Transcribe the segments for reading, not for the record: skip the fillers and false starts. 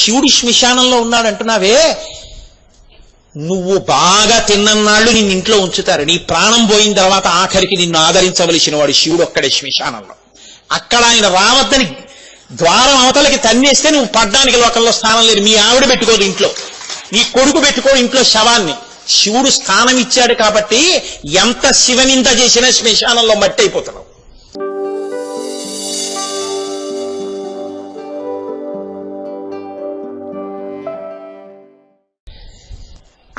శివుడి శ్మశానంలో ఉన్నాడు అంటున్నావే, నువ్వు బాగా తిన్నన్నాళ్ళు నిన్ను ఇంట్లో ఉంచుతారు. నీ ప్రాణం పోయిన తర్వాత ఆఖరికి నిన్ను ఆదరించవలసిన వాడు శివుడు ఒక్కడే శ్మశానంలో. అక్కడ ఆయన రావద్దని ద్వారం అవతలకి తన్నేస్తే నువ్వు పడ్డానికి లోకంలో స్థానం లేదు. మీ ఆవిడ పెట్టుకోదు ఇంట్లో, నీ కొడుకు పెట్టుకో ఇంట్లో శవాన్ని. శివుడు స్థానం ఇచ్చాడు కాబట్టి ఎంత శివనింద చేసినా శ్మశానంలో మట్టి అయిపోతున్నావు.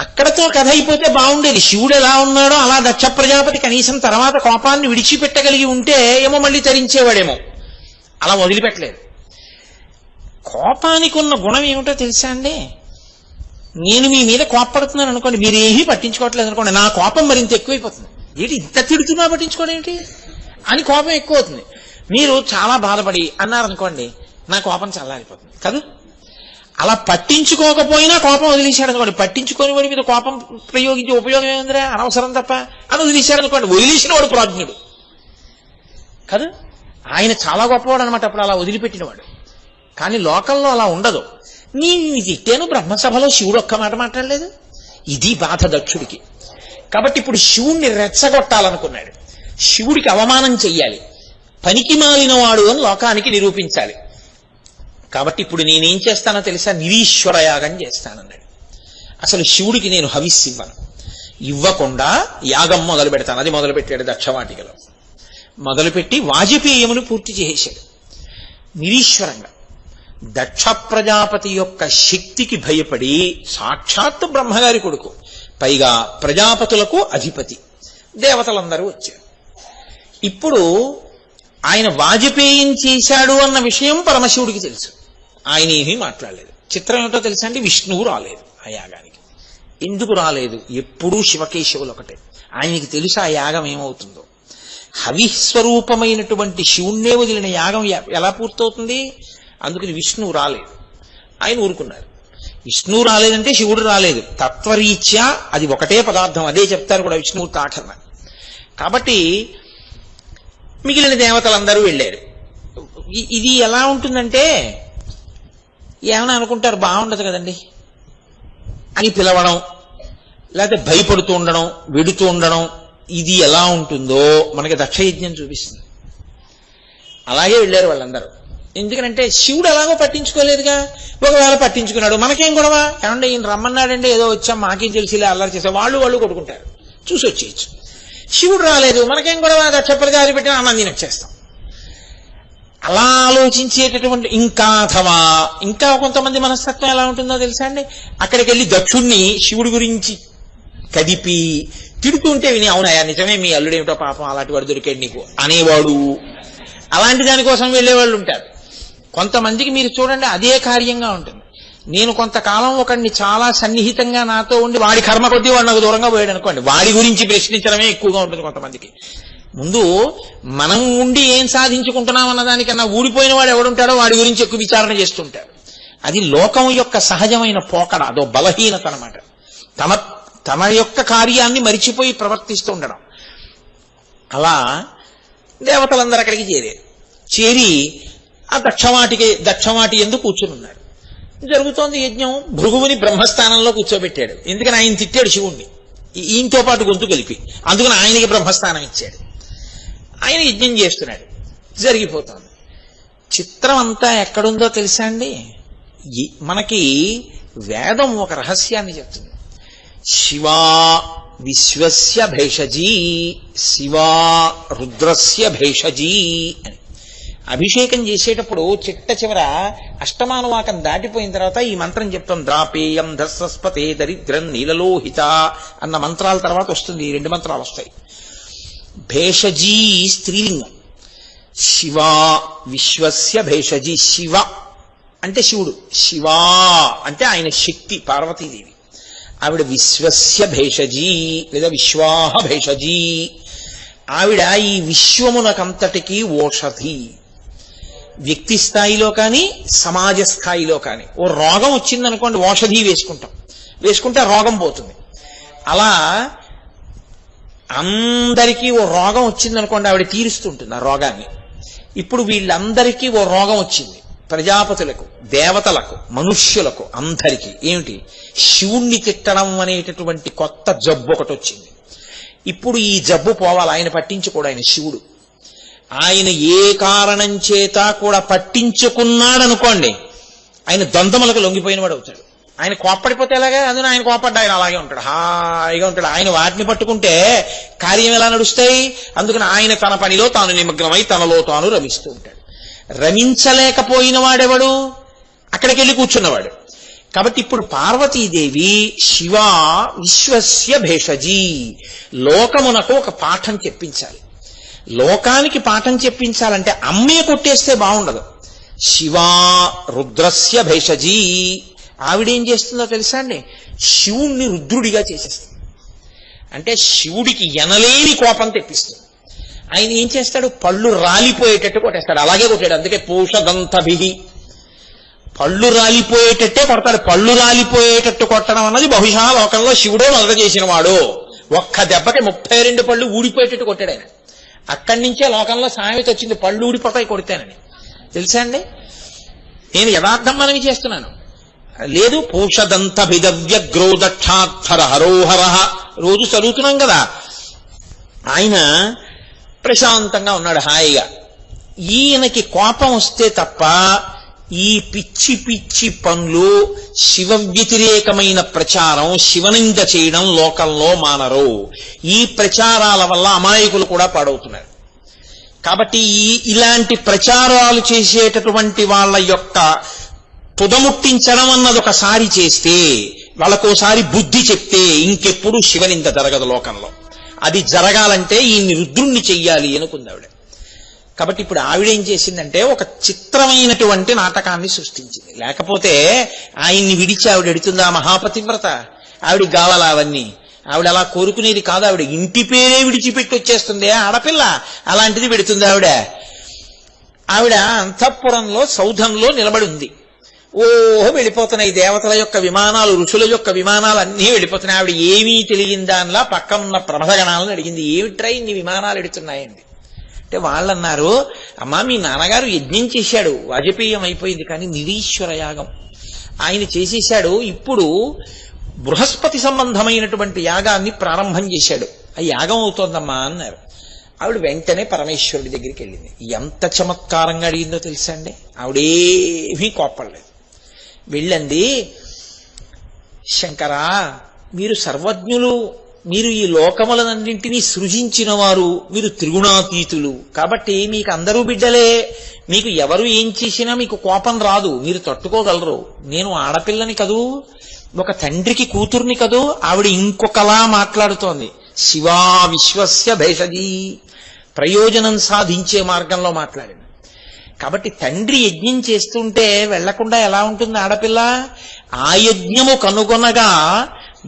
అక్కడతో కథ అయిపోతే బాగుండేది. శివుడు ఎలా ఉన్నాడో అలా దక్ష ప్రజాపతి కనీసం తర్వాత కోపాన్ని విడిచిపెట్టగలిగి ఉంటే ఏమో మళ్ళీ తరించేవాడేమో. అలా వదిలిపెట్టలేదు. కోపానికి ఉన్న గుణం ఏమిటో తెలుసా అండి? నేను మీ మీద కోపడుతున్నాను అనుకోండి, మీరు ఏమీ పట్టించుకోవట్లేదు అనుకోండి, నా కోపం మరింత ఎక్కువైపోతుంది. ఏంటి ఇంత తిడుతున్నా పట్టించుకోవడం ఏంటి అని కోపం ఎక్కువ అవుతుంది. మీరు చాలా బాధపడి అన్నారనుకోండి, నా కోపం చల్లారిపోతుంది కదా. అలా పట్టించుకోకపోయినా కోపం వదిలేశాడు అనుకోండి, పట్టించుకొని వాడి మీద కోపం ప్రయోగించే ఉపయోగం ఏముందిరా, అనవసరం తప్ప అని వదిలేశాడు అనుకోండి, వదిలేసిన వాడు ప్రాజ్ఞుడు కదా. ఆయన చాలా గొప్పవాడు అనమాట అప్పుడు అలా వదిలిపెట్టినవాడు. కానీ లోకంలో అలా ఉండదు. నేను తిట్టాను, బ్రహ్మసభలో శివుడు ఒక్క మాట మాట్లాడలేదు. ఇది బాధ దక్షుడికి. కాబట్టి ఇప్పుడు శివుణ్ణి రెచ్చగొట్టాలనుకున్నాడు. శివుడికి అవమానం చెయ్యాలి, పనికి మాలినవాడు అని లోకానికి నిరూపించాలి. కాబట్టి ఇప్పుడు నేనేం చేస్తానో తెలుసా, నిరీశ్వర యాగం చేస్తానన్నాడు. అసలు శివుడికి నేను హవిస్సు ఇవ్వకుండా యాగం మొదలు పెడతాను. అది మొదలుపెట్టాడు దక్షవాటికలో. మొదలుపెట్టి వాజపేయమును పూర్తి చేసేశాడు నిరీశ్వరంగా. దక్ష ప్రజాపతి యొక్క శక్తికి భయపడి, సాక్షాత్తు బ్రహ్మగారి కొడుకు, పైగా ప్రజాపతులకు అధిపతి, దేవతలందరూ వచ్చారు. ఇప్పుడు ఆయన వాజపేయం చేశాడు అన్న విషయం పరమశివుడికి తెలుసు. ఆయన ఏమీ మాట్లాడలేదు. చిత్రం ఏమిటో తెలుసా అండి, విష్ణువు రాలేదు ఆ యాగానికి. ఎందుకు రాలేదు? ఎప్పుడూ శివకేశవులు ఒకటే. ఆయనకి తెలుసు ఆ యాగం ఏమవుతుందో. హవిస్వరూపమైనటువంటి శివుణ్ణే వదిలిన యాగం ఎలా పూర్తవుతుంది? అందుకని విష్ణువు రాలేదు. ఆయన ఊరుకున్నారు. విష్ణువు రాలేదంటే శివుడు రాలేదు. తత్వరీత్యా అది ఒకటే పదార్థం, అదే చెప్తారు కూడా విష్ణువు తాఠన. కాబట్టి మిగిలిన దేవతలందరూ వెళ్ళారు. ఇది ఎలా ఉంటుందంటే, ఏమైనా అనుకుంటారు బాగుండదు కదండి అని పిలవడం, లేకపోతే భయపడుతూ ఉండడం, వెడుతూ ఉండడం, ఇది ఎలా ఉంటుందో మనకి దక్షయజ్ఞం చూపిస్తుంది. అలాగే వెళ్ళారు వాళ్ళందరూ. ఎందుకంటే శివుడు ఎలాగో పట్టించుకోలేదుగా. ఒకవేళ పట్టించుకున్నాడు, మనకేం గొడవ? ఏమంటే ఈయన రమ్మన్నాడంటే ఏదో వచ్చాం, మాకేం తెలిసిలే, అల్లరి చేసా, వాళ్ళు కొట్టుకుంటారు, చూసి వచ్చేయచ్చు. శివుడు రాలేదు, మనకేం గొడవ? దక్ష ప్రజాపతి పెట్టిన ఆనందం వచ్చేస్తాం. అలా ఆలోచించేటటువంటి ఇంకా కొంతమంది మనస్తత్వం ఎలా ఉంటుందో తెలుసా అండి? అక్కడికి వెళ్ళి దక్షుణ్ణి శివుడి గురించి కదిపి తిడుతుంటే విని, అవునయా నిజమే, మీ అల్లుడు ఏమిటో పాపం అలాంటి వాడు దొరికాడు నీకు అనేవాడు. అలాంటి దానికోసం వెళ్ళేవాళ్ళు ఉంటారు. కొంతమందికి మీరు చూడండి అదే కార్యంగా ఉంటుంది. నేను కొంతకాలం ఒకడిని చాలా సన్నిహితంగా నాతో ఉండి వాడి కర్మ కొద్దీ వాడు నాకు దూరంగా పోయాడు అనుకోండి, వాడి గురించి ప్రశ్నించడమే ఎక్కువగా ఉంటుంది కొంతమందికి. ముందు మనం ఉండి ఏం సాధించుకుంటున్నాం అన్నదానికన్నా ఊడిపోయిన వాడు ఎవడుంటాడో వాడి గురించి ఎక్కువ విచారణ చేస్తుంటాడు. అది లోకం యొక్క సహజమైన పోకడ, అదో బలహీనత అన్నమాట. తమ యొక్క కార్యాన్ని మరిచిపోయి ప్రవర్తిస్తూ ఉండడం. అలా దేవతలందరూ అక్కడికి చేరి ఆ దక్షవాటి ఎందుకు కూర్చుని ఉన్నారు. జరుగుతోంది యజ్ఞం. భృగువుని బ్రహ్మస్థానంలో కూర్చోబెట్టాడు. ఎందుకని ఆయన తిట్టాడు శివుణ్ణి ఈయనతో పాటు గొంతు కలిపి, అందుకని ఆయనకి బ్రహ్మస్థానం ఇచ్చాడు. ఆయన యజ్ఞం చేస్తున్నాడు, జరిగిపోతుంది. చిత్రం అంతా ఎక్కడుందో తెలుసా అండి? మనకి వేదం ఒక రహస్యాన్ని చెప్తుంది. శివా విశ్వస్య భేషజీ, శివా రుద్రస్య భేషజీ అని. అభిషేకం చేసేటప్పుడు చిట్ట చివర అష్టమానువాకం దాటిపోయిన తర్వాత ఈ మంత్రం చెప్తాం. ద్రాపేయం ధస్వస్పతే దరిద్రం నీలలోహిత అన్న మంత్రాల తర్వాత వస్తుంది. ఈ రెండు మంత్రాలు వస్తాయి. భేషజీ స్త్రీలింగం. శివా విశ్వస్య భేషజీ. శివ అంటే శివుడు, శివా అంటే ఆయన శక్తి పార్వతీదేవి. ఆవిడ విశ్వస్య భేషజీ లేదా విశ్వాహ భేషజీ. ఆవిడ ఈ విశ్వమునకంతటికీ ఓషధి. వ్యక్తి స్థాయిలో కానీ సమాజ స్థాయిలో కానీ ఓ రోగం వచ్చిందనుకోండి, ఓషధి వేసుకుంటే రోగం పోతుంది. అలా అందరికీ ఓ రోగం వచ్చిందనుకోండి, ఆవిడ తీరుస్తుంటుంది ఆ రోగాన్ని. ఇప్పుడు వీళ్ళందరికీ ఓ రోగం వచ్చింది. ప్రజాపతులకు, దేవతలకు, మనుష్యులకు అందరికీ ఏమిటి? శివుణ్ణి తిట్టడం అనేటటువంటి కొత్త జబ్బు ఒకటి వచ్చింది. ఇప్పుడు ఈ జబ్బు పోవాలి. ఆయన పట్టించుకోడు, ఆయన శివుడు. ఆయన ఏ కారణం చేత కూడా పట్టించుకున్నాడనుకోండి, ఆయన ద్వంద్వములకు లొంగిపోయిన వాడు అవుతాడు. ఆయన కోప్పడిపోతే ఎలాగా? అందులో ఆయన కోప్పడ్డా ఆయన అలాగే ఉంటాడు, హాయిగా ఉంటాడు. ఆయన వాటిని పట్టుకుంటే కార్యం ఎలా నడుస్తాయి? అందుకని ఆయన తన పనిలో తాను నిమగ్నమై తనలో తాను రమిస్తూ ఉంటాడు. రమించలేకపోయిన వాడెవడు? అక్కడికి వెళ్ళి కూర్చున్నవాడు. కాబట్టి ఇప్పుడు పార్వతీదేవి శివ విశ్వస్య భేషజీ, లోకమునకు ఒక పాఠం చెప్పించాలి. లోకానికి పాఠం చెప్పించాలంటే అమ్మే కొట్టేస్తే బాగుండదు. శివా రుద్రస్య భేషజీ, ఆవిడేం చేస్తుందో తెలుసా అండి? శివుణ్ణి రుద్రుడిగా చేసేస్తుంది. అంటే శివుడికి ఎనలేని కోపం తెప్పిస్తుంది. ఆయన ఏం చేస్తాడు? పళ్ళు రాలిపోయేటట్టు కొట్టేస్తాడు. అలాగే కొట్టాడు. అందుకే పూషదంతభిహి, పళ్ళు రాలిపోయేటట్టే కొడతాడు. పళ్ళు రాలిపోయేటట్టు కొట్టడం అన్నది బహుశా లోకంలో శివుడే మొదట చేసిన వాడు. ఒక్క దెబ్బకి 32 పళ్ళు ఊడిపోయేటట్టు కొట్టాడు ఆయన. అక్కడి నుంచే లోకంలో సామెత వచ్చింది, పళ్ళు ఊడిపోతాయి కొడితేనని. తెలుసా అండి? నేను యథార్థం మనవి చేస్తున్నాను. లేదు, పూషదంతభిదవ్యగ్రోదక్షార్థర హరోహర రోజు చదువుతున్నాం కదా. ఆయన ప్రశాంతంగా ఉన్నాడు హాయిగా. ఈయనకి కోపం వస్తే తప్ప ఈ పిచ్చి పిచ్చి పనులు, శివ వ్యతిరేకమైన ప్రచారం, శివనింద చేయడం లోకంలో మానరు. ఈ ప్రచారాల వల్ల అమాయకులు కూడా పాడవుతున్నారు. కాబట్టి ఇలాంటి ప్రచారాలు చేసేటటువంటి వాళ్ళ యొక్క తుదముట్టించడం అన్నది ఒకసారి చేస్తే, వాళ్ళకోసారి బుద్ధి చెప్తే ఇంకెప్పుడు శివనింద జరగదు లోకంలో. అది జరగాలంటే ఈ రుద్రుణ్ణి చెయ్యాలి అనుకుంది ఆవిడ. కాబట్టి ఇప్పుడు ఆవిడేం చేసిందంటే ఒక చిత్రమైనటువంటి నాటకాన్ని సృష్టించింది. లేకపోతే ఆయన్ని విడిచి ఆవిడ ఎడుతుందా? మహాపతివ్రత ఆవిడ కావాలా అవన్నీ? ఆవిడ అలా కోరుకునేది కాదు. ఆవిడ ఇంటి పేరే విడిచిపెట్టి వచ్చేస్తుంది ఆడపిల్ల. అలాంటిది పెడుతుంది ఆవిడ. ఆవిడ అంతఃపురంలో సౌధంలో నిలబడి ఉంది. ఓహో వెళ్ళిపోతున్నాయి దేవతల యొక్క విమానాలు, ఋషుల యొక్క విమానాలు అన్నీ వెళ్ళిపోతున్నాయి. ఆవిడ ఏమీ తెలియని దానిలా పక్కనున్న ప్రమథగణాలను అడిగింది, ఏమిట్రా ఇన్ని విమానాలు ఎడుతున్నాయండి అంటే వాళ్ళన్నారు, అమ్మా మీ నాన్నగారు యజ్ఞం చేశాడు, వాజపేయం అయిపోయింది, కానీ నిరీశ్వర యాగం ఆయన చేసేశాడు. ఇప్పుడు బృహస్పతి సంబంధమైనటువంటి యాగాన్ని ప్రారంభం చేశాడు, ఆ యాగం అవుతోందమ్మా అన్నారు. ఆవిడ వెంటనే పరమేశ్వరుడి దగ్గరికి వెళ్ళింది. ఎంత చమత్కారంగా అడిగిందో తెలుసా అండి? ఆవిడేమీ కోప్పడలేదు. వెళ్ళండి, శంకరా మీరు సర్వజ్ఞులు, మీరు ఈ లోకములన్నింటినీ సృజించిన వారు, మీరు త్రిగుణాతీతులు, కాబట్టి మీకు అందరూ బిడ్డలే, మీకు ఎవరు ఏం చేసినా మీకు కోపం రాదు, మీరు తట్టుకోగలరు. నేను ఆడపిల్లని కదూ, ఒక తండ్రికి కూతుర్ని కదూ. ఆవిడ ఇంకొకలా మాట్లాడుతోంది. శివా విశ్వస్య భేషజీ, ప్రయోజనం సాధించే మార్గంలో మాట్లాడింది. కాబట్టి తండ్రి యజ్ఞం చేస్తుంటే వెళ్లకుండా ఎలా ఉంటుంది ఆడపిల్ల? ఆ యజ్ఞము కనుగొనగా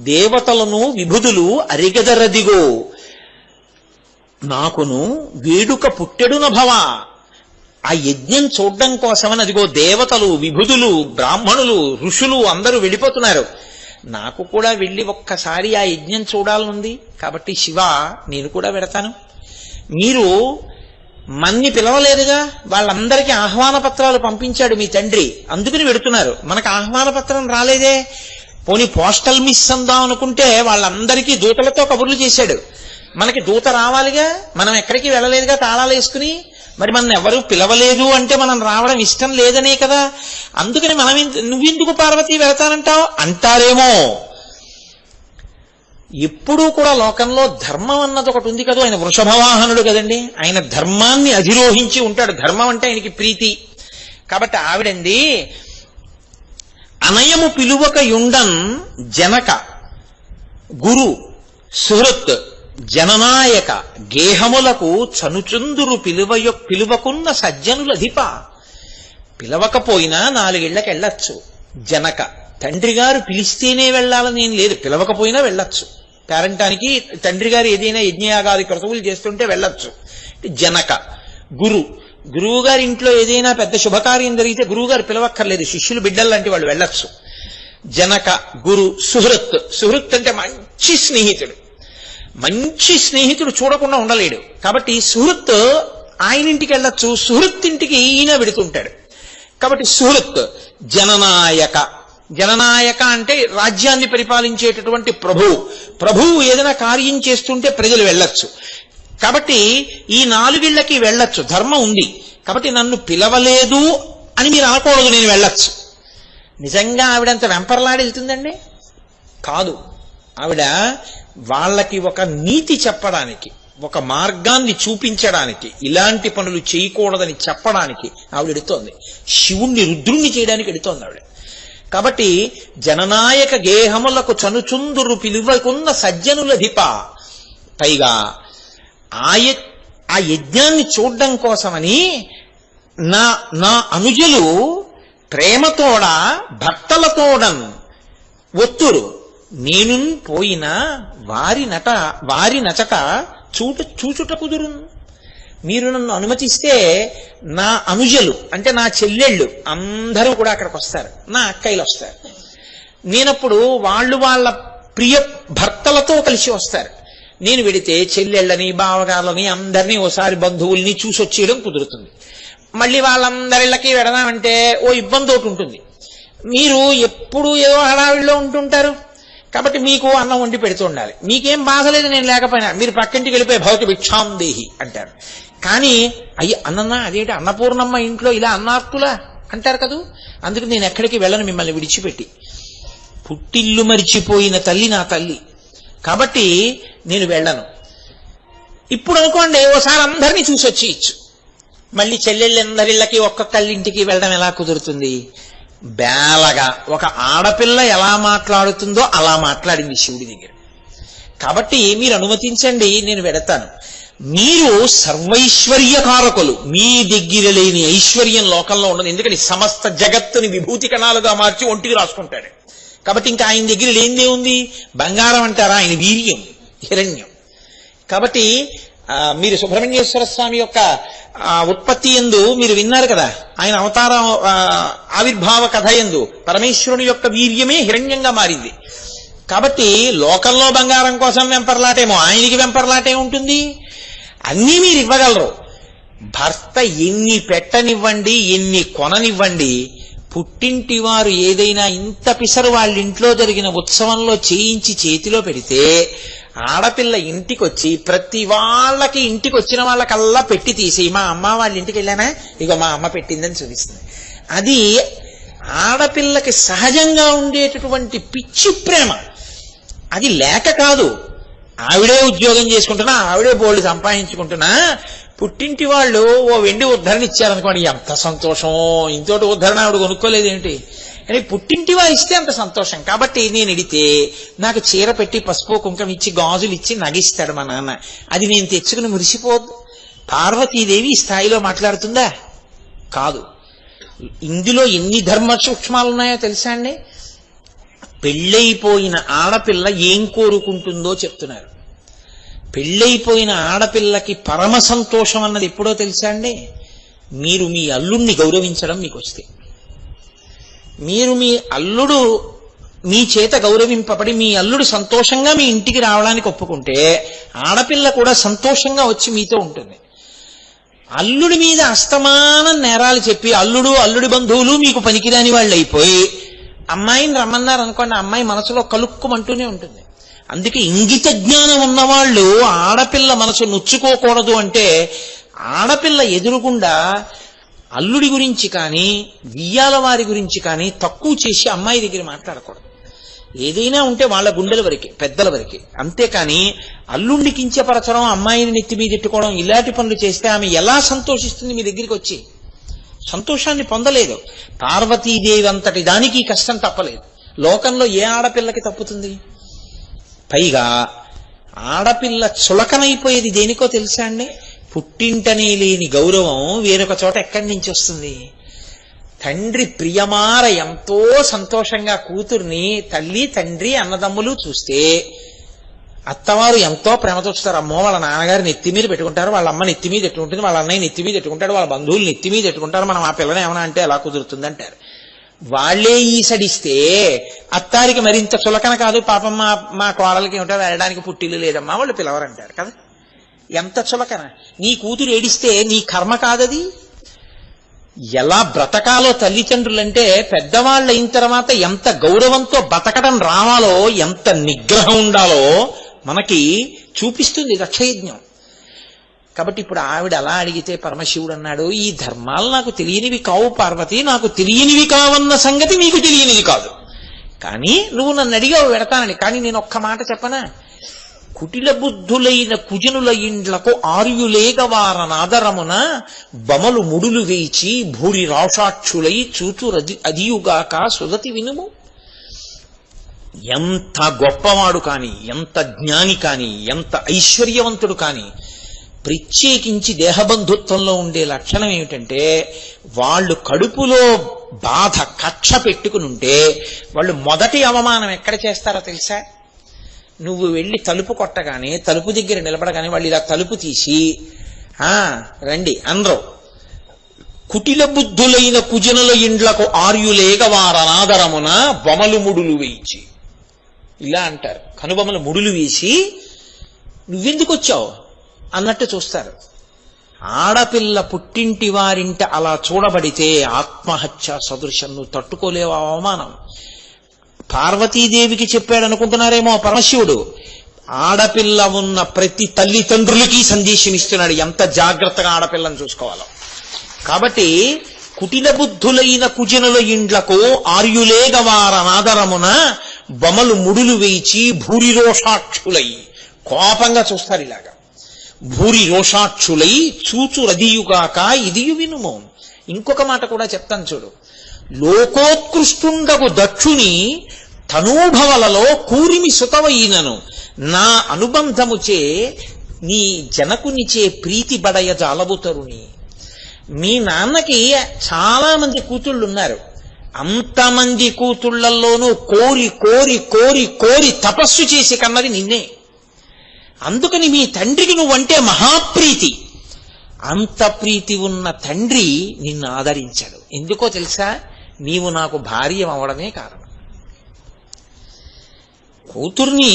దేవతలను విభుదులు అరిగదరదిగో, నాకును వేడుక పుట్టెడున భవ. ఆ యజ్ఞం చూడడం కోసమని అదిగో దేవతలు, విభుదులు, బ్రాహ్మణులు, ఋషులు అందరూ వెళ్ళిపోతున్నారు. నాకు కూడా వెళ్ళి ఒక్కసారి ఆ యజ్ఞం చూడాలనుంది. కాబట్టి శివ నేను కూడా వెడతాను. మీరు మన్ని పిలవలేదుగా, వాళ్ళందరికీ ఆహ్వాన పత్రాలు పంపించాడు మీ తండ్రి, అందుకని వెడుతున్నారు. మనకు ఆహ్వాన పత్రం రాలేదే, పోనీ పోస్టల్ మిస్ అందాం అనుకుంటే వాళ్ళందరికీ దూతలతో కబుర్లు చేశాడు. మనకి దూత రావాలిగా, మనం ఎక్కడికి వెళ్ళలేదుగా తాళాలు వేసుకుని. మరి మన ఎవరు పిలవలేదు అంటే మనం రావడం ఇష్టం లేదనే కదా. అందుకని మనం నువ్వెందుకు పార్వతి వెళతానంటావు అంటారేమో. ఎప్పుడూ కూడా లోకంలో ధర్మం అన్నది ఒకటి ఉంది కదా. ఆయన వృషభవాహనుడు కదండి, ఆయన ధర్మాన్ని అధిరోహించి ఉంటాడు. ధర్మం అంటే ఆయనకి ప్రీతి. కాబట్టి ఆవిడంది, అనయము పిలువక యుండన్ జనక గురు సుహృత్ జననాయక గేహములకు చనుచందురు పిలువకున్న సజ్జనులధిప. పిలవకపోయినా 4 ఏళ్లకు వెళ్ళొచ్చు. జనక తండ్రి గారు పిలిస్తేనే వెళ్ళాలని ఏం లేదు, పిలవకపోయినా వెళ్ళొచ్చు. పేరంటానికి తండ్రి గారు ఏదైనా యజ్ఞయాగాది క్రతువులు చేస్తుంటే వెళ్ళొచ్చు. జనక గురు, గురువు గారి ఇంట్లో ఏదైనా పెద్ద శుభకార్యం జరిగితే గురువు గారు పిలవక్కర్లేదు, శిష్యులు బిడ్డలు లాంటి వాళ్ళు వెళ్ళొచ్చు. జనక గురు సుహృత్, సుహృత్ అంటే మంచి స్నేహితుడు. మంచి స్నేహితుడు చూడకుండా ఉండలేడు. కాబట్టి సుహృత్ ఆయన ఇంటికి వెళ్ళొచ్చు, సుహృత్ ఇంటికి ఈయన వెడుతుంటాడు. కాబట్టి సుహృత్ జననాయక. జననాయక అంటే రాజ్యాన్ని పరిపాలించేటటువంటి ప్రభువు ఏదైనా కార్యం చేస్తుంటే ప్రజలు వెళ్ళొచ్చు. కాబట్టి ఈ నాలుగిళ్ళకి వెళ్ళొచ్చు, ధర్మం ఉంది. కాబట్టి నన్ను పిలవలేదు అని మీరు అనకూడదు, నేను వెళ్ళొచ్చు. నిజంగా ఆవిడంత వెంపర్లాడి వెళ్తుందండి? కాదు. ఆవిడ వాళ్ళకి ఒక నీతి చెప్పడానికి, ఒక మార్గాన్ని చూపించడానికి, ఇలాంటి పనులు చేయకూడదని చెప్పడానికి ఆవిడ ఎడుతోంది. శివుణ్ణి రుద్రుణ్ణి చేయడానికి ఎడుతోంది ఆవిడ. కాబట్టి జననాయక గేహములకు చనుచుందురు పిలువకున్న సజ్జనుల ధిప. పైగా ఆ యజ్ఞాన్ని చూడడం కోసమని నా అనుజులు ప్రేమతోడ భర్తలతోడన్ ఒత్తురు. నేను పోయినా వారి నచట చూచుట కుదురు. మీరు నన్ను అనుమతిస్తే నా అనుజలు అంటే నా చెల్లెళ్ళు అందరూ కూడా అక్కడికి వస్తారు, నా అక్కయ్యలు వస్తారు. నేనప్పుడు వాళ్ళ ప్రియ భర్తలతో కలిసి వస్తారు. నేను వెడితే చెల్లెళ్ళని బావగారులని అందరినీ ఓసారి బంధువుల్ని చూసొచ్చేయడం కుదురుతుంది. మళ్ళీ వాళ్ళందరిళ్ళకి వెడదామంటే ఓ ఇబ్బంది ఒకటి ఉంటుంది. మీరు ఎప్పుడు ఏదో హడావిడిలో ఉంటుంటారు కాబట్టి మీకు అన్నం వండి పెడుతూ ఉండాలి. మీకేం బాధ లేదు నేను లేకపోయినా, మీరు పక్కింటికి వెళ్ళిపోయి భవతి భిక్షాం దేహి అంటారు. కానీ అన్నన్నా అదేంటి అన్నపూర్ణమ్మ ఇంట్లో ఇలా అన్నార్తులా అంటారు కదూ. అందుకు నేను ఎక్కడికి వెళ్ళను మిమ్మల్ని విడిచిపెట్టి. పుట్టిల్లు మరిచిపోయిన తల్లి నా తల్లి కాబట్టి నేను వెళ్ళను. ఇప్పుడు అనుకోండి ఓసారి అందరినీ చూసొచ్చి ఇచ్చు. మళ్ళీ చెల్లెళ్ళందరిళ్ళకి ఒక్కొక్కళ్ళింటికి వెళ్ళడం ఎలా కుదురుతుంది? బేలగా ఒక ఆడపిల్ల ఎలా మాట్లాడుతుందో అలా మాట్లాడింది శివుడి దగ్గర. కాబట్టి మీరు అనుమతించండి, నేను వెడతాను. మీరు సర్వైశ్వర్యకారకులు, మీ దగ్గర లేని ఐశ్వర్యం లోకంలో ఉండదు. ఎందుకంటే సమస్త జగత్తుని విభూతి కణాలుగా మార్చి ఒంటికి రాసుకుంటాడు. కాబట్టి ఇంకా ఆయన దగ్గర లేనిదే ఉంది? బంగారం అంటారా? ఆయన వీర్యం, హిరణ్యం. కాబట్టి మీరు సుబ్రహ్మణ్యేశ్వర స్వామి యొక్క ఉత్పత్తి యందు మీరు విన్నారు కదా, ఆయన అవతార ఆవిర్భావ కథ యందు పరమేశ్వరుని యొక్క వీర్యమే హిరణ్యంగా మారింది. కాబట్టి లోకంలో బంగారం కోసం వెంపర్లాటేమో, ఆయనకి వెంపర్లాటే ఉంటుంది. అన్నీ మీరు ఇవ్వగలరు. భర్త ఎన్ని పెట్టనివ్వండి, ఎన్ని కొననివ్వండి, పుట్టింటి వారు ఏదైనా ఇంత పిసరు వాళ్ళ ఇంట్లో జరిగిన ఉత్సవంలో చేయించి చేతిలో పెడితే ఆడపిల్ల ఇంటికి వచ్చి ప్రతి వాళ్ళకి ఇంటికి వచ్చిన వాళ్ళకల్లా పెట్టి తీసి మా అమ్మ వాళ్ళ ఇంటికి వెళ్ళానా, ఇక మా అమ్మ పెట్టిందని చూపిస్తుంది. అది ఆడపిల్లకి సహజంగా ఉండేటటువంటి పిచ్చి ప్రేమ. అది లేక కాదు, ఆవిడే ఉద్యోగం చేసుకుంటున్నా, ఆవిడే బోల్డ్ సంపాదించుకుంటున్నా, పుట్టింటి వాళ్ళు ఓ వెండి ఉద్ధరణ ఇచ్చారనుకోండి, ఎంత సంతోషం. ఇంతోటి ఉద్ధరణ ఆవిడ కొనుక్కోలేదేంటి అని పుట్టింటి వారు ఇస్తే అంత సంతోషం. కాబట్టి నేను ఎడితే నాకు చీర పెట్టి పసుపు కుంకం ఇచ్చి గాజులు ఇచ్చి నగిస్తాడు మా నాన్న. అది నేను తెచ్చుకుని మురిసిపోద్దు. పార్వతీదేవి ఈ స్థాయిలో మాట్లాడుతుందా? కాదు. ఇందులో ఎన్ని ధర్మ సూక్ష్మాలు ఉన్నాయో తెలుసా అండి? పెళ్ళైపోయిన ఆడపిల్ల ఏం కోరుకుంటుందో చెప్తున్నారు. పెళ్ళైపోయిన ఆడపిల్లకి పరమ సంతోషం అన్నది ఎప్పుడో తెలుసా అండి? మీరు మీ అల్లుణ్ణి గౌరవించడం మీకు వస్తే, మీరు మీ అల్లుడు మీ చేత గౌరవింపబడి మీ అల్లుడు సంతోషంగా మీ ఇంటికి రావడానికి ఒప్పుకుంటే ఆడపిల్ల కూడా సంతోషంగా వచ్చి మీతో ఉంటుంది. అల్లుడి మీద అస్తమానం నేరాలు చెప్పి అల్లుడి బంధువులు మీకు పనికిరాని వాళ్ళు అయిపోయి అమ్మాయిని రమ్మన్నారు అనుకోండి, అమ్మాయి మనసులో కలుక్కుమంటూనే ఉంటుంది. అందుకే ఇంగిత జ్ఞానం ఉన్నవాళ్ళు ఆడపిల్ల మనసు నొచ్చుకోకూడదు అంటే ఆడపిల్ల ఎదురుగుండా అల్లుడి గురించి కానీ వియ్యాల వారి గురించి కానీ తక్కువ చేసి అమ్మాయి దగ్గర మాట్లాడకూడదు. ఏదైనా ఉంటే వాళ్ళ గుండెల వరకే, పెద్దల వరకే. అంతేకాని అల్లుడిని కించపరచడం, అమ్మాయిని నెత్తి మీద ఎట్టుకోవడం, ఇలాంటి పనులు చేస్తే ఆమె ఎలా సంతోషిస్తుంది? మీ దగ్గరికి వచ్చి సంతోషాన్ని పొందలేదు. పార్వతీదేవి అంతటి దానికి కష్టం తప్పలేదు. లోకంలో ఏ ఆడపిల్లకి తప్పుతుంది? పైగా ఆడపిల్ల చులకనైపోయేది దేనికో తెలుసా అండి? పుట్టింటనే లేని గౌరవం వేరొక చోట ఎక్కడి నుంచి వస్తుంది? తండ్రి ప్రియమార ఎంతో సంతోషంగా కూతుర్ని తల్లి తండ్రి అన్నదమ్ములు చూస్తే అత్తవారు ఎంతో ప్రేమతో చూస్తారు. అమ్మో వాళ్ళ నాన్నగారు నెత్తి మీద పెట్టుకుంటారు, వాళ్ళ అమ్మ నెత్తి మీద పెట్టుకుంటుంది, వాళ్ళ అన్నయ్య నెత్తి మీద పెట్టుకుంటాడు, వాళ్ళ బంధువులు నెత్తి మీద పెట్టుకుంటారు, మనం ఆ పిల్లని ఏమన్నా అంటే ఎలా కుదురుతుంది అంటారు. వాళ్లే ఈసడిస్తే అత్తారికి మరింత చులకన కాదు? పాపం మా కోడలకి ఏమిటో వెళ్ళడానికి పుట్టిల్లు లేదమ్మా వాళ్ళు పిలవరంటారు కదా. ఎంత చులకన! నీ కూతురు ఏడిస్తే నీ కర్మ కాదది? ఎలా బ్రతకాలో తల్లిదండ్రులంటే పెద్దవాళ్ళు అయిన తర్వాత ఎంత గౌరవంతో బతకడం రావాలో, ఎంత నిగ్రహం ఉండాలో మనకి చూపిస్తుంది దక్షయజ్ఞం. కాబట్టి ఇప్పుడు ఆవిడ అలా అడిగితే పరమశివుడు అన్నాడు, ఈ ధర్మాలు నాకు తెలియనివి కావు పార్వతి, నాకు తెలియనివి కావన్న సంగతి నీకు తెలియనిది కాదు. కానీ నువ్వు నన్ను అడిగావు పెడతానని. కానీ నేను ఒక్క మాట చెప్పనా, కుటిల బుద్ధులైన కుజనుల ఇండ్లకు ఆర్యులేగ వారనాదరమున బమలు ముడులు వేచి భూరి రాషాక్షులై చూచురది అదియుగాక సుదతి వినుము. ఎంత గొప్పవాడు కాని, ఎంత జ్ఞాని కాని, ఎంత ఐశ్వర్యవంతుడు కాని, ప్రత్యేకించి దేహబంధుత్వంలో ఉండే లక్షణం ఏమిటంటే, వాళ్ళు కడుపులో బాధ కక్ష పెట్టుకుని ఉంటే వాళ్ళు మొదటి అవమానం ఎక్కడ చేస్తారో తెలుసా? నువ్వు వెళ్ళి తలుపు కొట్టగానే, తలుపు దగ్గర నిలబడగానే వాళ్ళు ఇలా తలుపు తీసి రండి అందరూ, కుటిల బుద్ధులైన కుజనుల ఇండ్లకు ఆర్యులేగ వారనాదరమున బొమలు ముడులు వేయించి, ఇలా అంటారు. కనుబొమలు ముడులు వేసి నువ్వెందుకు వచ్చావు అన్నట్టు చూస్తారు. ఆడపిల్ల పుట్టింటి వారింట అలా చూడబడితే ఆత్మహత్య సదృశం. నువ్వు తట్టుకోలేవు అవమానం. పార్వతీదేవికి చెప్పాడనుకుంటున్నారేమో పరమశివుడు, ఆడపిల్ల ఉన్న ప్రతి తల్లిదండ్రులకి సందేశం ఇస్తున్నాడు ఎంత జాగ్రత్తగా ఆడపిల్లను చూసుకోవాలో. కాబట్టి కుటిల బుద్ధులైన కుజనుల ఇండ్లకు ఆర్యులేగ వారనాదరమున బొమలు ముడులు వేయిచి భూరి రోషాక్షులై, కోపంగా చూస్తారు ఇలాగా, భూరి రోషాక్షులై చూచు రదియుగాక ఇదియు వినుము. ఇంకొక మాట కూడా చెప్తాను చూడు, లోకోత్కృష్టుండగు దక్షుని తనూభవలలో కూరిమి సుతవైనను నా అనుబంధముచే నీ జనకునిచే ప్రీతి బడయ జాలబుతరుని. మీ నాన్నకి చాలా మంది కూతుళ్ళున్నారు. అంతమంది కూతుళ్లలోనూ కోరి కోరి కోరి కోరి తపస్సు చేసి కన్నది నిన్నే. అందుకని మీ తండ్రికి నువ్వంటే మహాప్రీతి. అంత ప్రీతి ఉన్న తండ్రి నిన్ను ఆదరించాడు. ఎందుకో తెలుసా? నీవు నాకు భార్య అవడమే కారణం. కూతుర్ని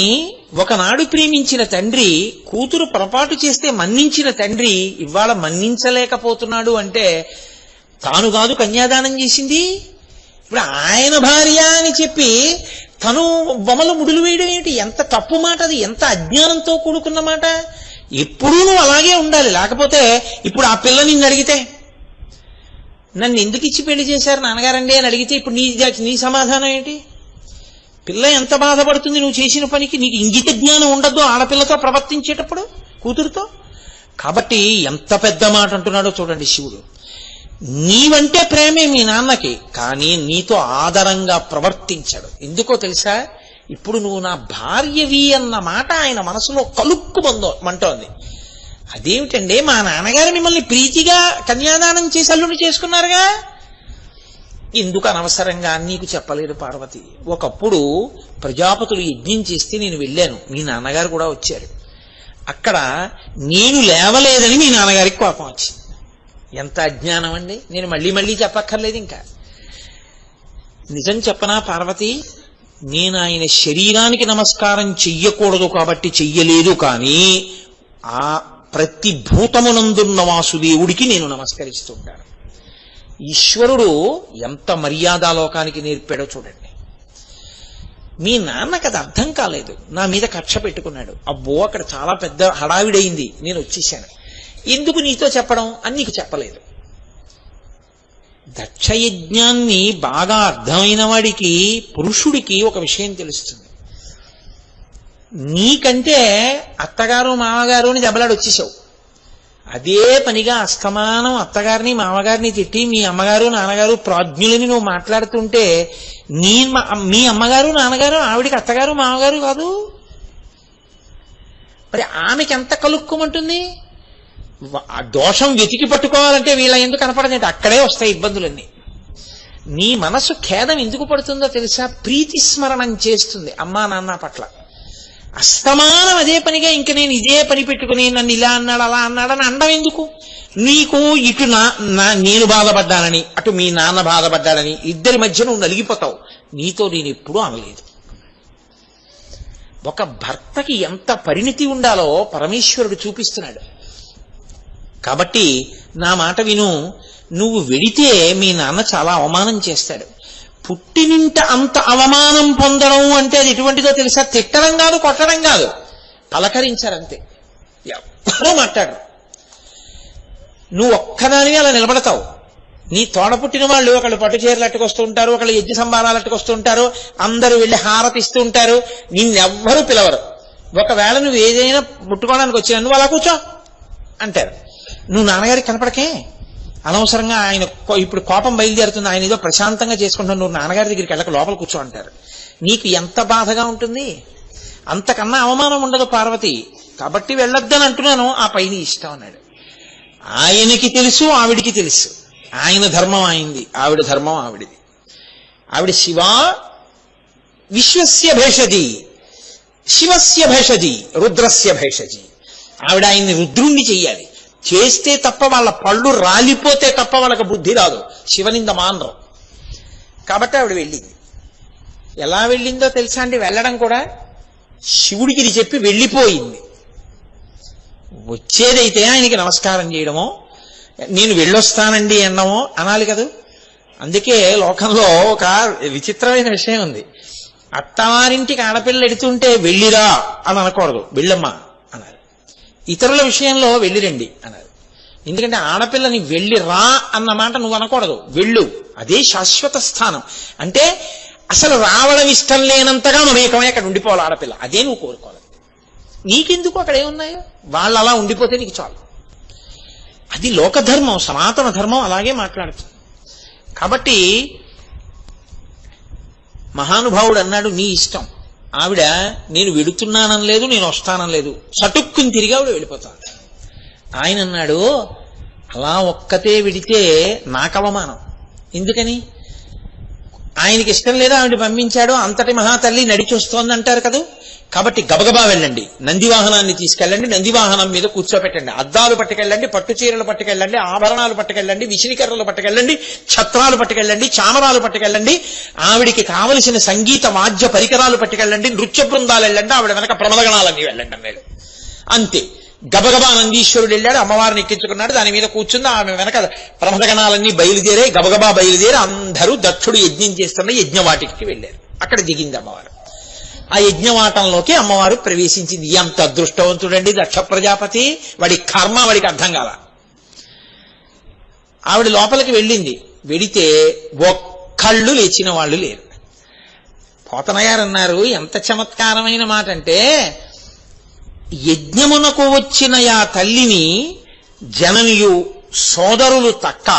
ఒకనాడు ప్రేమించిన తండ్రి, కూతురు పొరపాటు చేస్తే మన్నించిన తండ్రి ఇవాళ మన్నించలేకపోతున్నాడు అంటే తాను కాదు కన్యాదానం చేసింది. ఇప్పుడు ఆయన భార్య అని చెప్పి తను బొమ్మలు ముడులు వేయడం ఏమిటి? ఎంత తప్పు మాట అది, ఎంత అజ్ఞానంతో కూడుకున్న మాట. ఎప్పుడూ నువ్వు అలాగే ఉండాలి. లేకపోతే ఇప్పుడు ఆ పిల్ల నిన్ను అడిగితే, నన్ను ఎందుకు ఇచ్చి పెళ్లి చేశారు నాన్నగారండి అని అడిగితే ఇప్పుడు నీ సమాధానం ఏంటి? పిల్ల ఎంత బాధపడుతుంది నువ్వు చేసిన పనికి. నీకు ఇంగిత జ్ఞానం ఉండద్దు ఆడపిల్లతో ప్రవర్తించేటప్పుడు, కూతురుతో. కాబట్టి ఎంత పెద్ద మాట అంటున్నాడో చూడండి శివుడు. నీవంటే ప్రేమే మీ నాన్నకి, కానీ నీతో ఆదరంగా ప్రవర్తించాడు. ఎందుకో తెలుసా? ఇప్పుడు నువ్వు నా భార్యవి అన్న మాట ఆయన మనసులో కలుక్కుమంటోంది. అదేమిటండి, మా నాన్నగారు మిమ్మల్ని ప్రీతిగా కన్యాదానం చేసి అల్లుని చేసుకున్నారుగా, ఎందుకు అనవసరంగా నీకు చెప్పలేదు పార్వతి. ఒకప్పుడు ప్రజాపతులు యజ్ఞం చేస్తే నేను వెళ్ళాను, మీ నాన్నగారు కూడా వచ్చారు. అక్కడ నేను లేవలేదని మీ నాన్నగారికి కోపం వచ్చింది. ఎంత అజ్ఞానం అండి! నేను మళ్ళీ మళ్ళీ చెప్పక్కర్లేదు. ఇంకా నిజం చెప్పనా పార్వతి, నేను ఆయన శరీరానికి నమస్కారం చెయ్యకూడదు కాబట్టి చెయ్యలేదు, కానీ ఆ ప్రతి భూతమునందున్న వాసుదేవుడికి నేను నమస్కరిస్తుంటాను. ఈశ్వరుడు ఎంత మర్యాదాలోకానికి నేర్పాడో చూడండి. మీ నాన్నకి అది అర్థం కాలేదు, నా మీద కక్ష పెట్టుకున్నాడు. అబ్బో అక్కడ చాలా పెద్ద హడావిడైంది, నేను వచ్చేసాను. ఎందుకు నీతో చెప్పడం అని నీకు చెప్పలేదు. దక్షయజ్ఞాన్ని బాగా అర్థమైన వాడికి, పురుషుడికి ఒక విషయం తెలుస్తుంది. నీకంటే అత్తగారు మామగారు అని దెబ్బలాడు వచ్చేసావు. అదే పనిగా అస్తమానం అత్తగారిని మామగారిని తిట్టి మీ అమ్మగారు నాన్నగారు ప్రాజ్ఞులని నువ్వు మాట్లాడుతుంటే, మీ అమ్మగారు నాన్నగారు ఆవిడికి అత్తగారు మామగారు కాదు. మరి ఆమెకి ఎంత కలుక్కుమంటుంది? ఆ దోషం వెతికి పట్టుకోవాలంటే వీళ్ళ ఎందుకు కనపడదంటే అక్కడే వస్తాయి ఇబ్బందులన్నీ. నీ మనసు ఖేదం ఎందుకు పడుతుందో తెలుసా? ప్రీతి స్మరణం చేస్తుంది అమ్మా నాన్న పట్ల. అస్తమానం అదే పనిగా ఇంక నేను ఇదే పని పెట్టుకుని నన్ను ఇలా అన్నాడు అలా అన్నాడని అండం ఎందుకు? నీకు ఇటు నేను బాధపడ్డానని, అటు మీ నాన్న బాధపడ్డాడని ఇద్దరి మధ్య నువ్వు నలిగిపోతావు. నీతో నేను ఎప్పుడూ అనలేదు. ఒక భర్తకి ఎంత పరిణితి ఉండాలో పరమేశ్వరుడు చూపిస్తున్నాడు. కాబట్టి నా మాట విను, నువ్వు వెడితే మీ నాన్న చాలా అవమానం చేస్తాడు. పుట్టినింట అంత అవమానం పొందడం అంటే అది ఎటువంటిదో తెలుసా? తిట్టడం కాదు, కొట్టడం కాదు, పలకరించారంతే. ఎవరో మాట్లాడరు. నువ్వు ఒక్కదానివి అలా నిలబడతావు. నీ తోడ పుట్టిన వాళ్ళు ఒకళ్ళు పట్టు చీరలు అట్టుకొస్తూ ఉంటారు, ఒకళ్ళు యజ్ఞ సంబారాలు అట్టుకొస్తూ ఉంటారు, అందరూ వెళ్ళి హారతిస్తూ ఉంటారు, నిన్నెవ్వరూ పిలవరు. ఒకవేళ నువ్వు ఏదైనా ముట్టుకోవడానికి వచ్చినా నువ్వు అలా కూర్చో అంటారు. నువ్వు నాన్నగారికి కనపడకే, అనవసరంగా ఆయన ఇప్పుడు కోపం బయలుదేరుతుంది, ఆయన ఏదో ప్రశాంతంగా చేసుకుంటావు, నువ్వు నాన్నగారి దగ్గరికి వెళ్ళక లోపల కూర్చో అంటారు. నీకు ఎంత బాధగా ఉంటుంది? అంతకన్నా అవమానం ఉండదు పార్వతి. కాబట్టి వెళ్ళొద్దని అంటున్నాను, ఆ పైన ఇష్టం అన్నాడు. ఆయనకి తెలుసు, ఆవిడికి తెలుసు. ఆయన ధర్మం ఆయనది, ఆవిడ ధర్మం ఆవిడిది. ఆవిడ శివ విశ్వస్య భేషజీ, శివస్య భేషజీ, రుద్రస్య భేషజీ. ఆవిడ ఆయన్ని రుద్రుణ్ణి చెయ్యాలి. చేస్తే తప్ప వాళ్ళ పళ్ళు రాలిపోతే తప్ప వాళ్ళకి బుద్ధి రాదు, శివనింద మానరు. కాబట్టి ఆవిడ వెళ్ళింది. ఎలా వెళ్ళిందో తెలుసా అండి? వెళ్ళడం కూడా శివుడికి ఇది చెప్పి వెళ్ళిపోయింది. వచ్చేదైతే ఆయనకి నమస్కారం చేయడమో, నేను వెళ్ళొస్తానండి అన్నమో అనాలి కదా. అందుకే లోకంలో ఒక విచిత్రమైన విషయం ఉంది. అత్తవారింటికి ఆడపిల్ల ఎడుతుంటే వెళ్ళిరా అని అనకూడదు, వెళ్ళమ్మా అనాలి. ఇతరుల విషయంలో వెళ్ళిరండి అనాలి. ఎందుకంటే ఆడపిల్లని వెళ్ళిరా అన్న మాట నువ్వు అనకూడదు, వెళ్ళు, అదే శాశ్వత స్థానం. అంటే అసలు రావడం ఇష్టం లేనంతగా మమేకమై అక్కడ ఉండిపోవాలి ఆడపిల్ల, అదే నువ్వు కోరుకోవాలి. నీకెందుకు అక్కడ ఏమున్నాయో, వాళ్ళు అలా ఉండిపోతే నీకు చాలు. అది లోకధర్మం, సనాతన ధర్మం అలాగే మాట్లాడుతుంది. కాబట్టి మహానుభావుడు అన్నాడు, నీ ఇష్టం. ఆవిడ నేను వెడుతున్నానని లేదు, నేను వస్తానని లేదు, చటుక్కుని తిరిగి ఆవిడ వెళ్ళిపోతాను. ఆయన అన్నాడు, అలా ఒక్కతే వెడితే నాకు అవమానం. ఎందుకని? ఆయనకి ఇష్టం లేదా ఆవిడ పంపించాడు, అంతటి మహాతల్లి నడిచి వస్తోంది అంటారు కదా. కాబట్టి గబగబా వెళ్ళండి, నందివాహనాన్ని తీసుకెళ్ళండి, నందివాహనం మీద కూర్చోపెట్టండి, అద్దాలు పట్టుకెళ్ళండి, పట్టు చీరలు పట్టుకెళ్ళండి, ఆభరణాలు పట్టుకెళ్ళండి, విసిరికర్రలు పట్టుకెళ్ళండి, ఛత్రాలు పట్టుకెళ్ళండి, చామరాలు పట్టుకెళ్ళండి, ఆవిడికి కావలసిన సంగీత వాద్య పరికరాలు పట్టుకెళ్ళండి, నృత్య బృందాలు వెళ్ళండి, ఆవిడ వెనక ప్రమదగణాలన్నీ వెళ్ళండి అన్నాడు. అంతే. గబగబా నందీశ్వరుడు వెళ్ళాడు, అమ్మవారిని ఎక్కించుకున్నాడు, దాని మీద కూర్చుంది, ఆమె వెనక ప్రమదగణాలన్నీ బయలుదేరాయి. గబగబా బయలుదేరి అందరూ దక్షుడు యజ్ఞం చేస్తున్న యజ్ఞవాటికి వెళ్ళారు. అక్కడ దిగింది అమ్మవారు. ఆ యజ్ఞవాటంలోకి అమ్మవారు ప్రవేశించింది. ఎంత అదృష్టవంతుడండి దక్ష ప్రజాపతి, వాడి కర్మ వాడికి అర్థం కాల. ఆవిడ లోపలికి వెళ్ళింది. వెడితే ఒక్కళ్ళు లేచిన వాళ్ళు లేరు. పోతనగారు అన్నారు, ఎంత చమత్కారమైన మాట అంటే, యజ్ఞమునకు వచ్చిన ఆ తల్లిని జననియు సోదరులు తక్క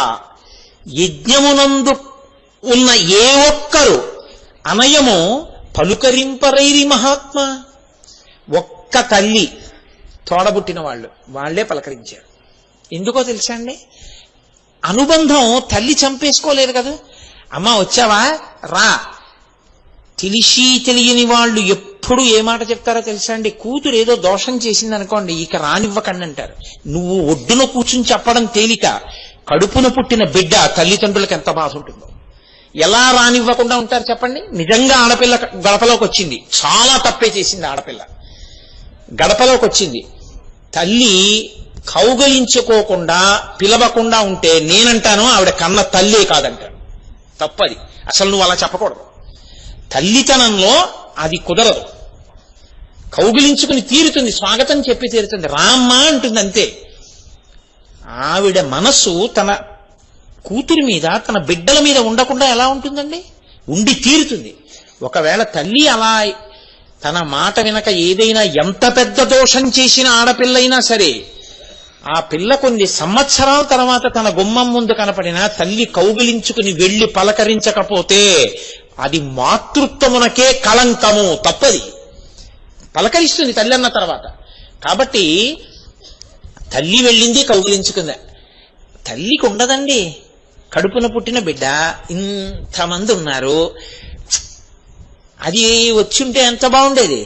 యజ్ఞమునందు ఉన్న ఏ ఒక్కరు అనయము పలుకరింపరైరి మహాత్మ. ఒక్క తల్లి తోడబుట్టిన వాళ్లే పలకరించారు. ఎందుకో తెలుసా అండి? అనుబంధం. తల్లి చంపేసుకోలేదు కదా. అమ్మ వచ్చావా, రా. తెలిసి తెలియని వాళ్ళు ఎప్పుడు ఏ మాట చెప్తారో తెలుసా అండి? కూతురు ఏదో దోషం చేసింది అనుకోండి, ఇక రానివ్వకండి అంటారు. నువ్వు ఒడ్డున కూర్చుని చెప్పడం తేలిక, కడుపున పుట్టిన బిడ్డ తల్లిదండ్రులకు ఎంత బాధ ఉంటుందో. ఎలా రానివ్వకుండా ఉంటారు చెప్పండి? నిజంగా ఆడపిల్ల గడపలోకి వచ్చింది, చాలా తప్పే చేసింది ఆడపిల్ల. గడపలోకి వచ్చింది, తల్లి కౌగలించుకోకుండా పిలవకుండా ఉంటే నేనంటాను ఆవిడ కన్న తల్లే కాదంటాను. తప్పది, అసలు నువ్వు అలా చెప్పకూడదు. తల్లితనంలో అది కుదరదు. కౌగిలించుకుని తీరుతుంది, స్వాగతం చెప్పి తీరుతుంది, రామ్మా అంటుంది అంతే. ఆవిడ మనస్సు తన కూతురి మీద, తన బిడ్డల మీద ఉండకుండా ఎలా ఉంటుందండి? ఉండి తీరుతుంది. ఒకవేళ తల్లి అలా తన మాట వినక ఏదైనా ఎంత పెద్ద దోషం చేసిన ఆడపిల్లైనా సరే, ఆ పిల్ల కొన్ని సంవత్సరాల తర్వాత తన గుమ్మం ముందు కనపడినా తల్లి కౌగిలించుకుని వెళ్లి పలకరించకపోతే అది మాతృత్వమునకే కళంకము, తప్పది. పలకరిస్తుంది తల్లి అన్న తర్వాత. కాబట్టి తల్లి వెళ్ళింది, కౌగిలించుకుందా. తల్లికి ఉండదండి, కడుపున పుట్టిన బిడ్డ ఇంతమంది ఉన్నారు, అది వచ్చుంటే ఎంత బాగుండేది.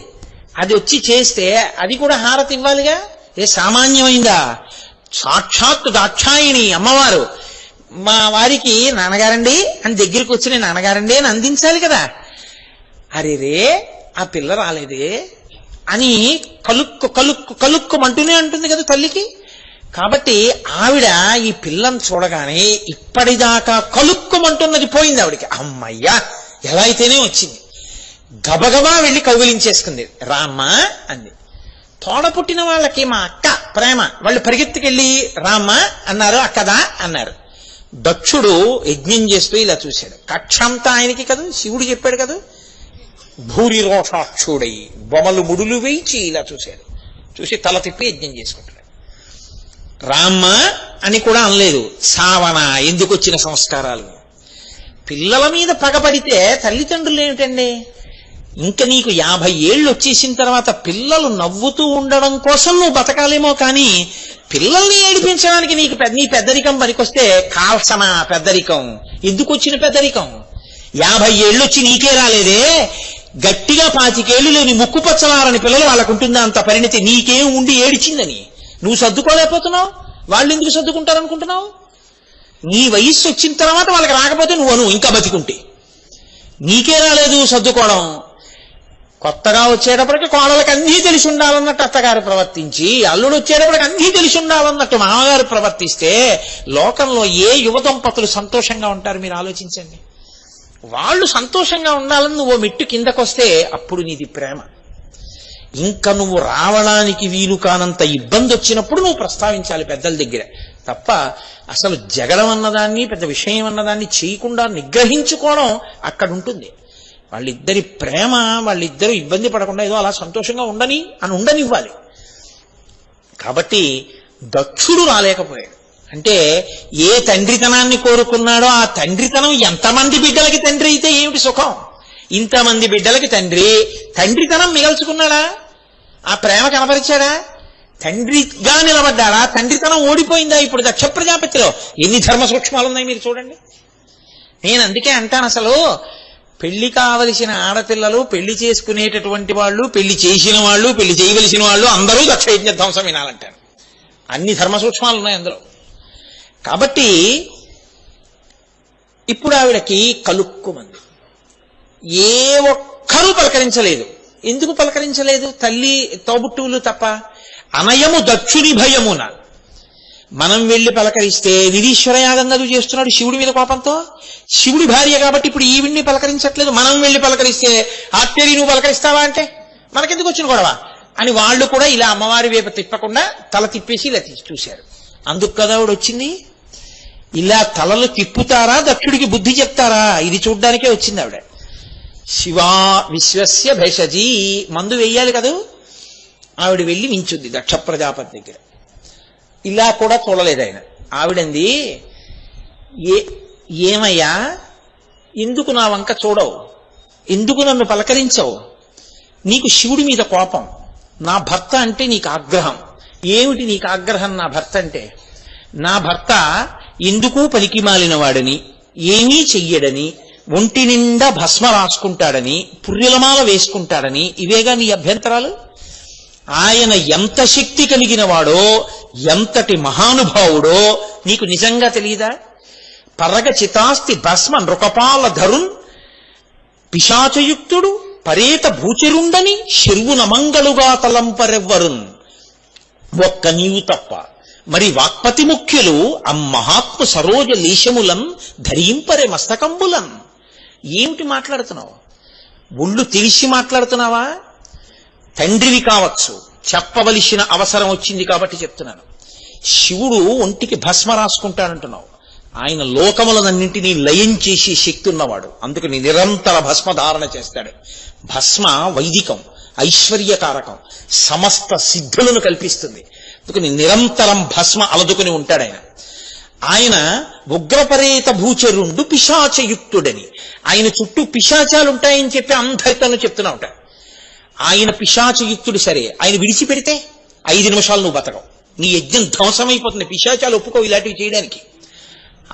అది వచ్చి చేస్తే అది కూడా హారతి ఇవ్వాలిగా. ఏ సామాన్యమైందా? సాక్షాత్తు దాక్షాయిణి అమ్మవారు మా వారికి నాన్నగారండి అని దగ్గరికి వచ్చి నేను నాన్నగారండి అని అందించాలి కదా. అరే రే ఆ పిల్ల రాలేదే అని కలుక్కు కలుక్కు కలుక్కుమంటూనే అంటుంది కదా తల్లికి. కాబట్టి ఆవిడ ఈ పిల్లని చూడగానే ఇప్పటిదాకా కలుక్కుమంటున్నది పోయింది ఆవిడికి. అమ్మయ్యా ఎలా అయితేనే వచ్చింది. గబగబా వెళ్ళి కౌగిలించేసుకుంది. రామ్మా అంది. తోడ పుట్టిన వాళ్ళకి మా అక్క ప్రేమ, వాళ్ళు పరిగెత్తుకెళ్ళి రామ్మా అన్నారు, అక్కదా అన్నారు. దక్షుడు యజ్ఞం చేస్తూ ఇలా చూశాడు. కక్షంతా ఆయనకి కదా, శివుడు చెప్పాడు కదా, భూరి రోషాక్షుడై బొమలు ముడులు వేయించి ఇలా చూశాడు. చూసి తల తిప్పి యజ్ఞం చేసుకుంటాడు. రామ్మ అని కూడా అనలేదు. సావన, ఎందుకు వచ్చిన సంస్కారాలు. పిల్లల మీద పగపడితే తల్లిదండ్రులు ఏమిటండి, ఇంకా నీకు 50 ఏళ్ళు వచ్చేసిన తర్వాత పిల్లలు నవ్వుతూ ఉండడం కోసం నువ్వు బతకాలేమో కానీ పిల్లల్ని ఏడిపించడానికి నీకు నీ పెద్దరికం పనికొస్తే కాల్సన పెద్దరికం. ఎందుకు వచ్చిన పెద్దరికం? 50 ఏళ్ళు వచ్చి నీకే రాలేదే, గట్టిగా 25 ఏళ్ళు లేని ముక్కు పచ్చలారని పిల్లలు వాళ్ళకు ఉంటుందా అంత పరిణితి? నీకేం ఉండి ఏడిచిందని నువ్వు సర్దుకోలేకపోతున్నావు, వాళ్ళు ఎందుకు సర్దుకుంటారనుకుంటున్నావు? నీ వయస్సు వచ్చిన తర్వాత వాళ్ళకి రాకపోతే నువ్వు ఇంకా బతికుంటే. నీకే రాలేదు సర్దుకోవడం. కొత్తగా వచ్చేటప్పటికి కోడలకు అన్నీ తెలిసి ఉండాలన్నట్టు అత్తగారు ప్రవర్తించి, అల్లుడు వచ్చేటప్పటికి అన్నీ తెలిసి ఉండాలన్నట్టు మామగారు ప్రవర్తిస్తే లోకంలో ఏ యువ దంపతులు సంతోషంగా ఉంటారు మీరు ఆలోచించండి. వాళ్ళు సంతోషంగా ఉండాలని నువ్వు మెట్టు కిందకొస్తే అప్పుడు నీది ప్రేమ. ఇంకా నువ్వు రావడానికి వీలు కానంత ఇబ్బంది వచ్చినప్పుడు నువ్వు ప్రస్తావించాలి పెద్దల దగ్గర తప్ప, అసలు జగడం అన్నదాన్ని పెద్ద విషయం అన్నదాన్ని చేయకుండా నిగ్రహించుకోవడం అక్కడ ఉంటుంది. వాళ్ళిద్దరి ప్రేమ, వాళ్ళిద్దరూ ఇబ్బంది పడకుండా ఏదో అలా సంతోషంగా ఉండనివ్వాలి. కాబట్టి దక్షుడు రాలేకపోయాడు. అంటే ఏ తండ్రితనాన్ని కోరుకున్నాడో ఆ తండ్రితనం ఎంతమంది బిడ్డలకి తండ్రి అయితే ఏమిటి సుఖం? ఇంతమంది బిడ్డలకి తండ్రితనం మిగల్చుకున్నాడా? ఆ ప్రేమ కనపరిచాడా? తండ్రిగా నిలబడ్డాడా? తండ్రితనం ఓడిపోయిందా? ఇప్పుడు దక్ష ప్రజాపతిలో ఎన్ని ధర్మ సూక్ష్మాలు ఉన్నాయి మీరు చూడండి. నేను అందుకే అంటాను, అసలు పెళ్లి కావలసిన ఆడపిల్లలు, పెళ్లి చేసుకునేటటువంటి వాళ్ళు, పెళ్లి చేసిన వాళ్ళు, పెళ్లి చేయవలసిన వాళ్ళు అందరూ దక్ష యజ్ఞ ధ్వంసం వినాలంటారు. అన్ని ధర్మ సూక్ష్మాలు ఉన్నాయి అందులో. కాబట్టి ఇప్పుడు ఆవిడకి కలుక్కుమంది. ఏ ఒక్కరూ పలకరించలేదు. ఎందుకు పలకరించలేదు? తల్లి తోబుట్టువులు తప్ప. అనయము దక్షుని భయమున. మనం వెళ్ళి పలకరిస్తే నిరీశ్వర యాగం గదు చేస్తున్నాడు శివుడి మీద కోపంతో. శివుడి భార్య కాబట్టి ఇప్పుడు ఈవిడ్ని పలకరించట్లేదు. మనం వెళ్ళి పలకరిస్తే ఆత్మీయ నువ్వు పలకరిస్తావా అంటే మనకెందుకు వచ్చిన గొడవ అని వాళ్ళు కూడా ఇలా అమ్మవారి వైపు తిప్పకుండా తల తిప్పేసి ఇలా చూశారు. అందుకు కదా ఆవిడ వచ్చింది. ఇలా తలలు తిప్పుతారా దక్షుడికి బుద్ధి చెప్తారా ఇది చూడ్డానికే వచ్చింది ఆవిడ. శివా విశ్వస్య భేషజీ మందు వెయ్యాలి కదూ. ఆవిడ వెళ్ళి నించుంది దక్ష ప్రజాపతి దగ్గర. ఇలా కూడా చూడలేదు ఆయన. ఆవిడంది, ఏమయ్యా ఎందుకు నా వంక చూడవు, ఎందుకు నన్ను పలకరించవు? నీకు శివుడి మీద కోపం, నా భర్త అంటే నీకు ఆగ్రహం. ఏమిటి నీకు ఆగ్రహం నా భర్త అంటే? నా భర్త ఎందుకు పనికి మాలిన వాడని, ఏమీ చెయ్యడని, ఒంటి నిండా భస్మ రాసుకుంటాడని, పుర్రెలమాల వేసుకుంటాడని, ఇవేగా నీ అభ్యంతరాలు? ఆయన ఎంత శక్తి కలిగిన వాడో, ఎంతటి మహానుభావుడో నీకు నిజంగా తెలియదా? పరగ చితాస్తి భస్మ నృకపాల ధరున్ పిశాచయుక్తుడు పరేత భూచరుండని శర్వున మంగళుగా తలంపరెవ్వరున్. ఒక్క నీవు తప్ప మరి వాక్పతి ముఖ్యులు అమ్మహాత్మ సరోజ లేశములం ధరింపరే మస్తకంబులం. ఏమిటి మాట్లాడుతున్నావు? ఒళ్ళు తెలిసి మాట్లాడుతున్నావా? తండ్రివి కావచ్చు, చెప్పవలసిన అవసరం వచ్చింది కాబట్టి చెప్తున్నాను. శివుడు ఒంటికి భస్మ రాసుకుంటాడంటున్నావు. ఆయన లోకములనన్నింటినీ లయం చేసే శక్తి ఉన్నవాడు. అందుకని నిరంతర భస్మ ధారణ చేస్తాడు. భస్మ వైదికం, ఐశ్వర్యకారకం, సమస్త సిద్ధులను కల్పిస్తుంది. అందుకని నిరంతరం భస్మ అలదుకుని ఉంటాడు ఆయన. ఆయన ఉగ్రపరేత భూచరుండు పిశాచయుక్తుడని. ఆయన చుట్టూ పిశాచాలు ఉంటాయని చెప్పి అందరితోనూ చెప్తున్నా ఉంటాడు. ఆయన పిశాచయుక్తుడు. సరే, ఆయన విడిచిపెడితే 5 నిమిషాలు నువ్వు బతకవు, నీ యజ్ఞం ధ్వంసమైపోతుంది. పిశాచాలు ఒప్పుకో ఇలాంటివి చేయడానికి.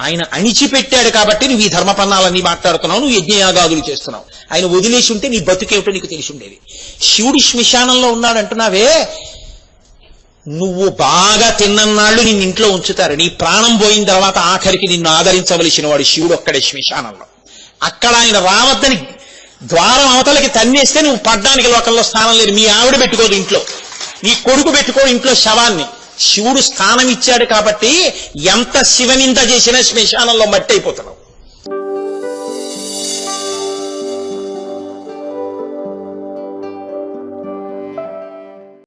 ఆయన అణిచిపెట్టాడు కాబట్టి నువ్వు ఈ ధర్మపన్నాలన్నీ మాట్లాడుతున్నావు, నువ్వు యజ్ఞయాగాదులు చేస్తున్నావు. ఆయన వదిలేసి ఉంటే నీ బతుకేమిటో నీకు తెలిసి ఉండేది. శివుడి శ్మశానంలో ఉన్నాడంటున్నావే, నువ్వు బాగా తిన్నన్నాళ్ళు నిన్ను ఇంట్లో ఉంచుతారు. నీ ప్రాణం పోయిన తర్వాత ఆఖరికి నిన్ను ఆదరించవలసిన వాడు శివుడు ఒక్కడే శ్మశానంలో. అక్కడ ఆయన రావద్దని ద్వారం అవతలకి తన్నేస్తే నువ్వు పడ్డానికి లోకంలో స్థానం లేదు. మీ ఆవిడ పెట్టుకోదు ఇంట్లో, నీ కొడుకు పెట్టుకో ఇంట్లో శవాన్ని. శివుడు స్థానం ఇచ్చాడు కాబట్టి ఎంత శివనింద చేసినా శ్మశానంలో మట్టి అయిపోతున్నావు.